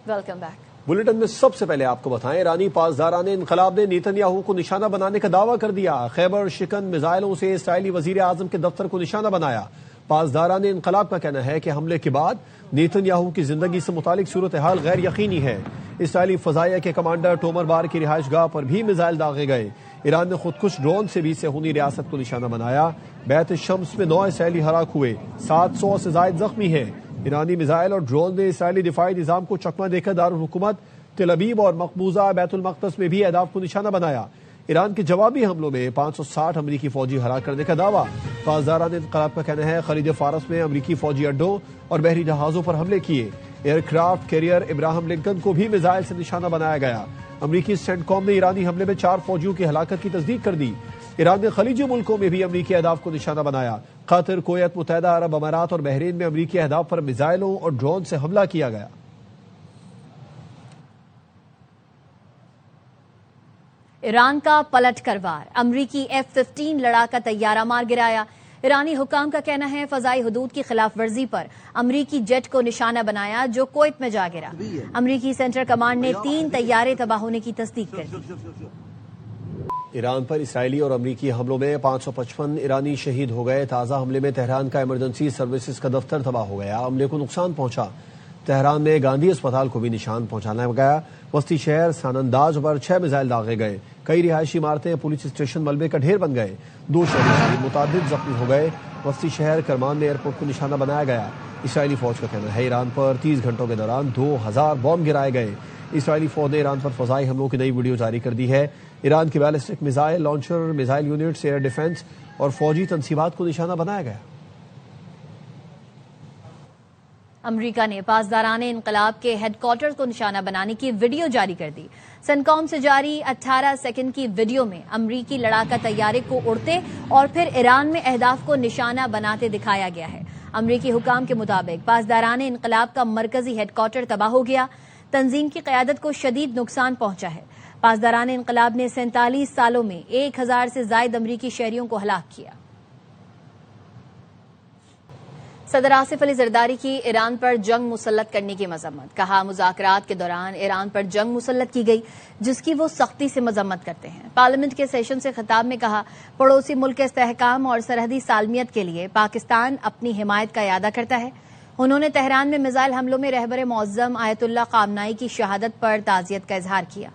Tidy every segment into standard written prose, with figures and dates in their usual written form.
Welcome back. Bulletin میں سب سے پہلے آپ کو بتائیں، ایرانی پاسداران انقلاب نے نیتن یاہو کو نشانہ بنانے کا دعویٰ کر دیا۔ خیبر شکن میزائلوں سے اسرائیلی وزیر اعظم کے دفتر کو نشانہ بنایا۔ پاسداران انقلاب کا کہنا ہے کہ حملے کے بعد نیتن یاہو کی زندگی سے متعلق صورتحال غیر یقینی ہے۔ اسرائیلی فضائیہ کے کمانڈر ٹومر بار کی رہائش گاہ پر بھی میزائل داغے گئے۔ ایران نے خودکش ڈرون سے بھی صہیونی ریاست کو نشانہ بنایا۔ بیت الشمس میں 9 اسرائیلی ہلاک ہوئے، 700 سے زائد زخمی ہیں۔ ایرانی میزائل اور ڈرون نے اسرائیلی دفاعی نظام کو چکمہ دے کر دارالحکومت تل ابیب اور مقبوضہ بیت المقدس میں بھی اہداف کو نشانہ بنایا۔ ایران کے جوابی حملوں میں 560 امریکی فوجی ہلاک کرنے کا دعویٰ۔ پاسداران انقلاب کا کہنا ہے خلیج فارس میں امریکی فوجی اڈوں اور بحری جہازوں پر حملے کیے۔ Aircraft carrier Abraham Lincoln کو بھی میزائل سے نشانہ بنایا گیا۔ امریکی سینٹ کام نے ایرانی حملے میں 4 فوجیوں کی ہلاکت کی تصدیق کر دی۔ ایران نے خلیجی ملکوں میں بھی امریکی اہداف کو نشانہ بنایا۔ قطر، کویت، متحدہ عرب امارات اور بحرین میں امریکی اہداف پر میزائلوں اور ڈرون سے حملہ کیا گیا۔ ایران کا پلٹ کر وار، امریکی F-15 لڑاکا طیارہ مار گرایا۔ ایرانی حکام کا کہنا ہے فضائی حدود کی خلاف ورزی پر امریکی جیٹ کو نشانہ بنایا جو کویت میں جا گرا۔ امریکی سینٹرل کمانڈ نے 3 طیارے تباہ ہونے کی تصدیق کر دی۔ ایران پر اسرائیلی اور امریکی حملوں میں 555 ایرانی شہید ہو گئے۔ تازہ حملے میں تہران کا ایمرجنسی سروسز کا دفتر تباہ ہو گیا، عملے کو نقصان پہنچا۔ تہران میں گاندھی اسپتال کو بھی نشان پہنچانا گیا۔ وسطی شہر ساننداز پر 6 میزائل داغے گئے۔ کئی رہائشی عمارتیں، پولیس اسٹیشن ملبے کا ڈھیر بن گئے۔ 2 شہری متعدد زخمی ہو گئے۔ وسطی شہر کرمان میں ایئرپورٹ کو نشانہ بنایا گیا۔ اسرائیلی فوج کا کہنا ہے ایران پر 30 گھنٹوں کے دوران 2000 بم گرائے گئے۔ اسرائیلی فوج نے ایران پر فضائی حملوں کی نئی ویڈیو جاری کر دی ہے۔ ایران کی ballistic missile launcher, missile units, air defence اور فوجی تنصیبات کو نشانہ بنایا گیا۔ امریکہ نے پاسداران انقلاب کے ہیڈ کوارٹر کو نشانہ بنانے کی ویڈیو جاری کر دی۔ سنکوم سے جاری 18 سیکنڈ کی ویڈیو میں امریکی لڑاکا طیارے کو اڑتے اور پھر ایران میں اہداف کو نشانہ بناتے دکھایا گیا ہے۔ امریکی حکام کے مطابق پاسداران انقلاب کا مرکزی ہیڈ کوارٹر تباہ ہو گیا۔ تنظیم کی قیادت کو شدید نقصان پہنچا ہے۔ پاسداران انقلاب نے 47 سالوں میں 1000 سے زائد امریکی شہریوں کو ہلاک کیا۔ صدر آصف علی زرداری کی ایران پر جنگ مسلط کرنے کی مذمت، کہا مذاکرات کے دوران ایران پر جنگ مسلط کی گئی جس کی وہ سختی سے مذمت کرتے ہیں۔ پارلیمنٹ کے سیشن سے خطاب میں کہا پڑوسی ملک کے استحکام اور سرحدی سالمیت کے لیے پاکستان اپنی حمایت کا اعادہ کرتا ہے۔ انہوں نے تہران میں میزائل حملوں میں رہبر معظم آیت اللہ خامنائی کی شہادت پر تعزیت کا اظہار کیا۔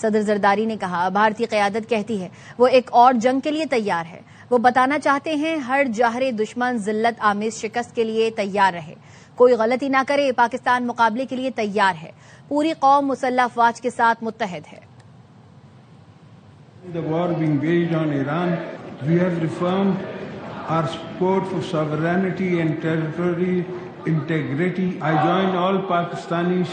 صدر زرداری نے کہا بھارتی قیادت کہتی ہے وہ ایک اور جنگ کے لیے تیار ہے۔ وہ بتانا چاہتے ہیں ہر جاہر دشمن ذلت آمیز شکست کے لیے تیار رہے، کوئی غلطی نہ کرے، پاکستان مقابلے کے لیے تیار ہے، پوری قوم مسلح افواج کے ساتھ متحد ہے۔ The war being waged on Iran, we have reaffirmed our support for sovereignty and territorial integrity. I join all Pakistanis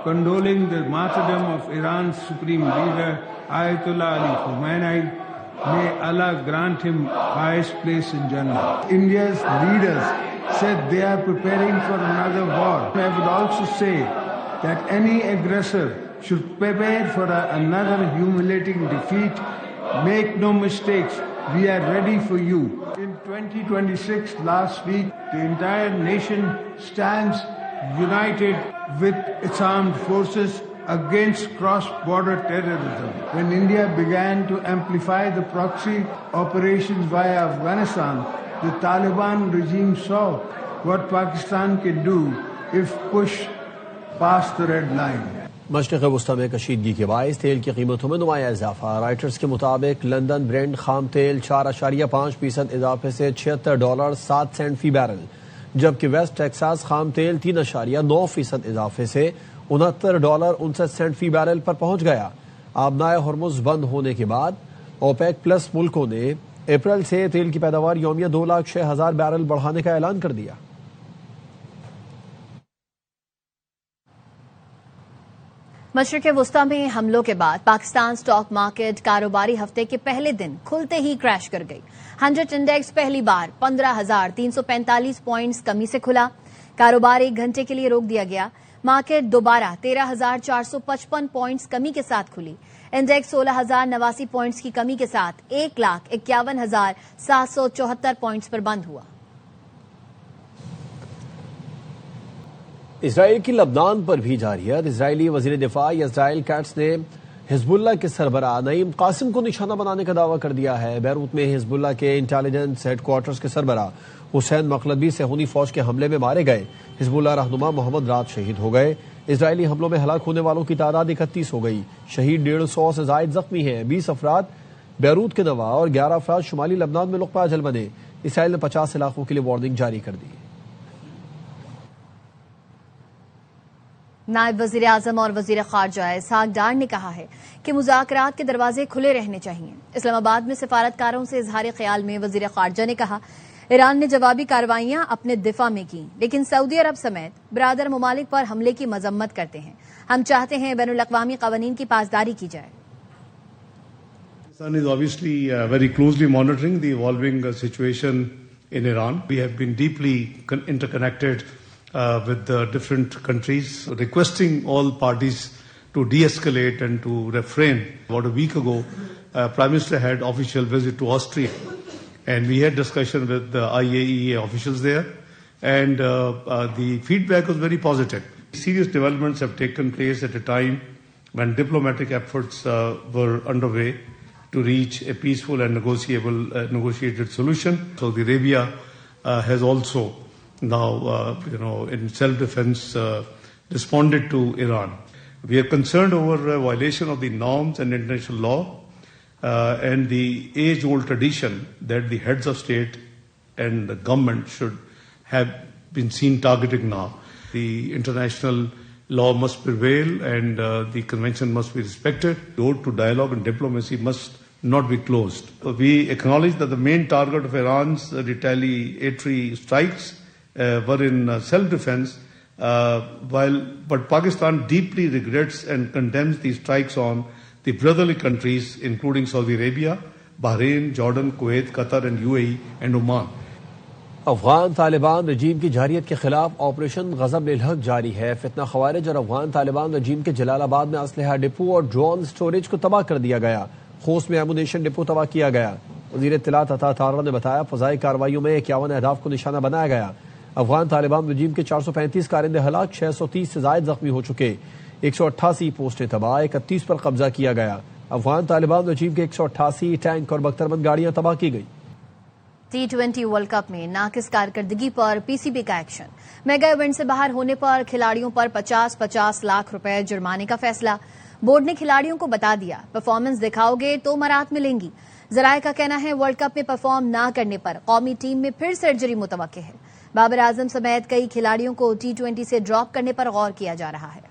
condoling the martyrdom of Iran's supreme leader Ayatollah Ali Khamenei. May Allah grant him highest place in Jannah. India's leaders said they are preparing for another war. I would also say that any aggressor should prepare for another humiliating defeat. Make no mistakes, we are ready for you. In 2026, last week, the entire nation stands united with its armed forces against cross-border terrorism. When India began to amplify the proxy operations via Afghanistan, the Taliban regime saw what Pakistan can do if pushed past the red line. مشرق وسطی میں کشیدگی کے باعث تیل کی قیمتوں میں نمایاں اضافہ۔ رائٹرز کے مطابق لندن برینڈ خام تیل 4.5% اضافے سے $76.07 فی بیرل، جبکہ ویسٹ ٹیکساس خام تیل 3.9% اضافے سے $69.59 فی بیرل پر پہنچ گیا۔ آبنائے ہرمز بند ہونے کے بعد اوپیک پلس ملکوں نے اپریل سے تیل کی پیداوار یومیہ 206,000 بیرل بڑھانے کا اعلان کر دیا۔ مشرق وسطی میں حملوں کے بعد پاکستان سٹاک مارکیٹ کاروباری ہفتے کے پہلے دن کھلتے ہی کریش کر گئی۔ 100 انڈیکس پہلی بار 15,345 پوائنٹس کمی سے کھلا۔ کاروبار 1 گھنٹے کے لیے روک دیا گیا۔ مارکیٹ دوبارہ 13,455 پوائنٹس کمی کے ساتھ کھلی۔ انڈیکس 16,089 پوائنٹس کی کمی کے ساتھ 1,51,774 پوائنٹس پر بند ہوا۔ اسرائیل کی لبنان پر بھی جارحیت. اسرائیلی وزیر دفاع اسرائیل کیٹس نے حزب اللہ کے سربراہ نعیم قاسم کو نشانہ بنانے کا دعویٰ کر دیا ہے. بیروت میں حزب اللہ کے انٹیلیجنس ہیڈ کوارٹرز کے سربراہ حسین مقلدی صہیونی فوج کے حملے میں مارے گئے. حزب اللہ رہنما محمد رات شہید ہو گئے. اسرائیلی حملوں میں ہلاک ہونے والوں کی تعداد 31 ہو گئی. شہید 150 سے زائد زخمی ہیں. 20 افراد بیروت کے نواح اور 11 افراد شمالی لبنان میں لقمہ اجل بنے. اسرائیل نے 50 علاقوں کے لیے وارننگ جاری کر دی. نائب وزیر اعظم اور وزیر خارجہ اسحاق ڈار نے کہا ہے کہ مذاکرات کے دروازے کھلے رہنے چاہیے. اسلام آباد میں سفارتکاروں سے اظہار خیال میں وزیر خارجہ نے کہا ایران نے جوابی کارروائیاں اپنے دفاع میں کی لیکن سعودی عرب سمیت برادر ممالک پر حملے کی مذمت کرتے ہیں. ہم چاہتے ہیں بین الاقوامی قوانین کی پاسداری کی جائے. Pakistan is obviously very closely monitoring the evolving situation in Iran. We have been deeply interconnected with the different countries, requesting all parties to de-escalate and to refrain. About a week ago, Prime Minister had official visit to Austria, and we had discussion with the IAEA officials there, and the feedback was very positive. Serious developments have taken place at a time when diplomatic efforts were underway to reach a peaceful and negotiated solution. Saudi Arabia has also now, in self-defense, responded to Iran. We are concerned over violation of the norms and international law and the age-old tradition that the heads of state and the government should have been seen targeting now. The international law must prevail and the convention must be respected. The door to dialogue and diplomacy must not be closed. We acknowledge that the main target of Iran's retaliatory strikes were in self-defense, but Pakistan deeply regrets and condemns these strikes on the brotherly countries, including Saudi Arabia, Bahrain, Jordan, Kuwait, Qatar, and UAE, and Oman. Afghan Taliban رجیم کی جارحیت کے خلاف operation غضب للحق جاری ہے. فتنہ خوارج اور افغان طالبان رجیم کے جلال آباد میں اسلحہ ڈپو اور ڈرون سٹوریج کو تباہ کر دیا گیا. خوست میں ایمونیشن ڈپو تباہ کیا گیا. وزیر اطلاعات عطا تارا نے بتایا فضائی کارروائیوں میں 51 اہداف کو نشانہ بنایا گیا. افغان طالبان رجیم کے 435 کارندے ہلاک، 630 سے زائد زخمی ہو چکے. 188 پوسٹیں تباہ، 31 پر قبضہ کیا گیا. افغان طالبان رجیم کے 188 ٹینک اور بختربند گاڑیاں تباہ کی گئی. T20 ورلڈ کپ میں ناقص کارکردگی پر پی سی بی کا ایکشن. میگا ایونٹ سے باہر ہونے پر کھلاڑیوں پر 50 لاکھ روپے جرمانے کا فیصلہ. بورڈ نے کھلاڑیوں کو بتا دیا پرفارمنس دکھاؤ گے تو مراد ملیں گی. ذرائع کا کہنا ہے ورلڈ کپ میں پرفارم نہ کرنے پر قومی ٹیم میں پھر سرجری متوقع ہے. بابر اعظم سمیت کئی کھلاڑیوں کو T20 سے ڈراپ کرنے پر غور کیا جا رہا ہے.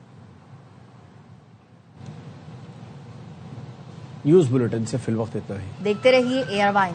نیوز بلیٹن سے فی الوقت اتنا ہی. دیکھتے رہیے ARY.